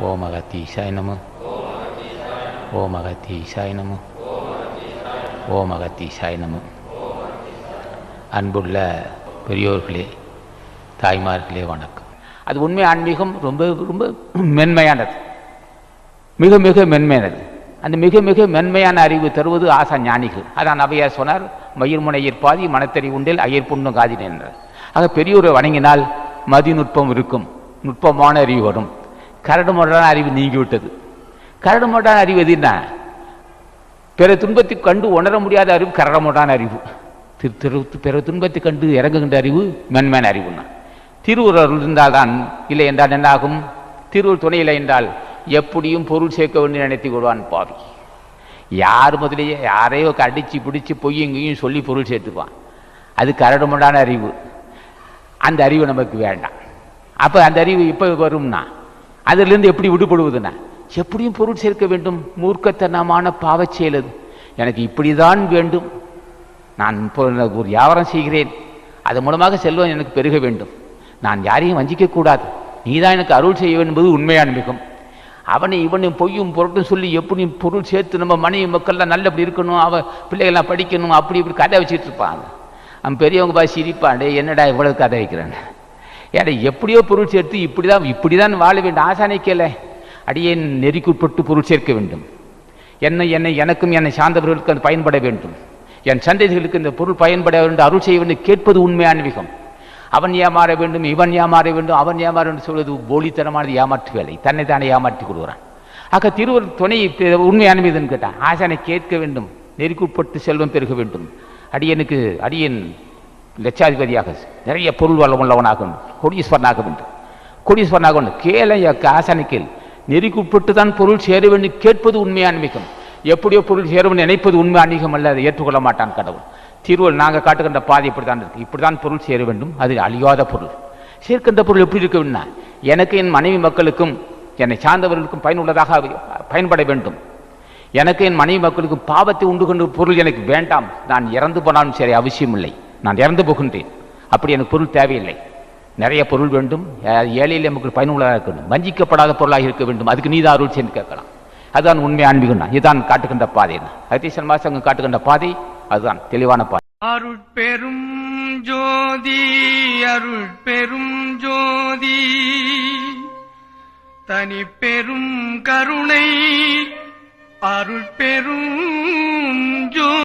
ஓம் அகத்தீசாய நம. ஓம் அகத்தீசாய நம. ஓம் அகத்தீசாய நம. அன்புள்ள பெரியோர்களே, தாய்மார்களே, வணக்கம். அது உண்மை ஆன்மீகம் ரொம்ப ரொம்ப மென்மையானது, மிக மிக மென்மையானது. அந்த மிக மிக மென்மையான அறிவு தருவது ஆசா ஞானிகள். அதான் அவையார் சொன்னார், மயிர்முனையிற் பாதி மனத்தறி உண்டில் ஐயர் புண்ணும் காதின் என்றார். ஆக பெரியோரை வணங்கினால் மதிநுட்பம் இருக்கும், நுட்பமான அறிவு வரும். கரடுமுரடான அறிவு நீங்கிவிட்டது. கரடுமுரடான அறிவு எதுனா, பிற துன்பத்தை கண்டு உணர முடியாத அறிவு கரடுமுரடான அறிவு. பிற துன்பத்தை கண்டு இறங்குகின்ற அறிவு மென்மையான அறிவுன்னா. திருவுருள் இருந்தால்தான், இல்லை என்றால் என்ன ஆகும்? திருவுருள் துணை இல்லை என்றால் எப்படியும் பொருள் சேர்க்க வேண்டிய நினைத்து கொள்வான் பாவி. யார் முதலேயே யாரையோ அடித்து பிடிச்சி பொய்யங்கையும் சொல்லி பொருள் சேர்த்துப்பான். அது கரடுமுரடான அறிவு. அந்த அறிவு நமக்கு வேண்டாம். அப்போ அந்த அறிவு இப்போ வரும்னா அதிலிருந்து எப்படி விடுபடுவதுன்னா, எப்படியும் பொருள் சேர்க்க வேண்டும். மூர்க்கத்தனமான பாவச் செயல் அது. எனக்கு இப்படி தான் வேண்டும், நான் ஒரு வியாபாரம் செய்கிறேன், அதன் மூலமாக செல்வம் எனக்கு பெருக வேண்டும், நான் யாரையும் வஞ்சிக்கக்கூடாது, நீதான் எனக்கு அருள் செய்ய வேண்டும் என்பது உண்மையான மிகும். அவனை இவனையும் பொய்யும் பொருட்டும் சொல்லி எப்படியும் பொருள் சேர்த்து நம்ம மனைவி மக்கள்லாம் நல்லபடி இருக்கணும், அவன் பிள்ளைகள்லாம் படிக்கணும், அப்படி இப்படி கதை வச்சுட்டு இருப்பாங்க. அவன் பெரியவங்க பாய் சிரிப்பாண்டே, என்னடா இவ்வளவு கதை வைக்கிறேன், ஏடா எப்படியோ பொருள் சேர்த்து இப்படிதான் வாழ வேண்டும். ஆசானை கேள, அடியே நெறிக்குட்பட்டு பொருள் சேர்க்க வேண்டும். எனக்கும் என்னை சார்ந்தவர்களுக்கு அது பயன்பட வேண்டும், என் சந்ததிகளுக்கு இந்த பொருள் பயன்பட வேண்டும், அருள் செய்ய வேண்டும் கேட்பது உண்மையான மிகம். அவன் ஏமாற வேண்டும், இவன் ஏமாற வேண்டும், அவன் ஏமாற வேண்டும் சொல்வது போலித்தனமானது, ஏமாற்று வேலை. தன்னை தானே ஏமாற்றி கொடுக்குறான். ஆக திருவருள் துணை உண்மையான மீதுன்னு கேட்டான். ஆசானை கேட்க வேண்டும், நெறிக்குட்பட்டு செல்வம் பெருக வேண்டும். அடியன் லட்சாதிபதியாக நிறைய பொருள் வளம் உள்ளவனாக வேண்டும், கோடீஸ்வரனாக வேண்டும், கோடீஸ்வரனாக வேண்டும். கேளை ஆசானை கேள். நெறிக்குட்பட்டு தான் பொருள் சேர வேண்டும் கேட்பது உண்மையான மிகம். எப்படியோ பொருள் சேரவும் நினைப்பது உண்மை அநீகம் அல்ல, அதை ஏற்றுக்கொள்ள மாட்டான் கடவுள். திருவள்ளுவர் நாங்கள் காட்டுகின்ற பாதை இப்படித்தான் இருக்கு, இப்படிதான் பொருள் சேர வேண்டும், அது அழியாத பொருள். சேர்க்கின்ற பொருள் எப்படி இருக்க வேண்டும்னா, எனக்கு என் மனைவி மக்களுக்கும் என்னை சார்ந்தவர்களுக்கும் பயனுள்ளதாக பயன்பட வேண்டும். எனக்கு என் மனைவி மக்களுக்கும் பாவத்தை உண்டு கொண்டு பொருள் எனக்கு வேண்டாம். நான் இறந்து போனாலும் சரி, அவசியம் இல்லை, நான் இறந்து போகின்றேன், அப்படி எனக்கு பொருள் தேவையில்லை. நிறைய பொருள் வேண்டும், ஏழையில் நமக்கு பயனுள்ளதாக இருக்க வேண்டும், வஞ்சிக்கப்படாத பொருளாக இருக்க வேண்டும். அதுக்கு நீதான் அருள் சேர்ந்து கேட்கலாம். அதுதான் உண்மை ஆன்மீகம். இதுதான் காட்டுகின்ற பாதை. அகத்தீசன் மாசங்க காட்டுகின்ற பாதை அதுதான் தெளிவான பாதை. அருட்பெரும் ஜோதி அருட்பெரும் ஜோதி தனி பெரும் கருணை அருட்பெரும் ஜோதி.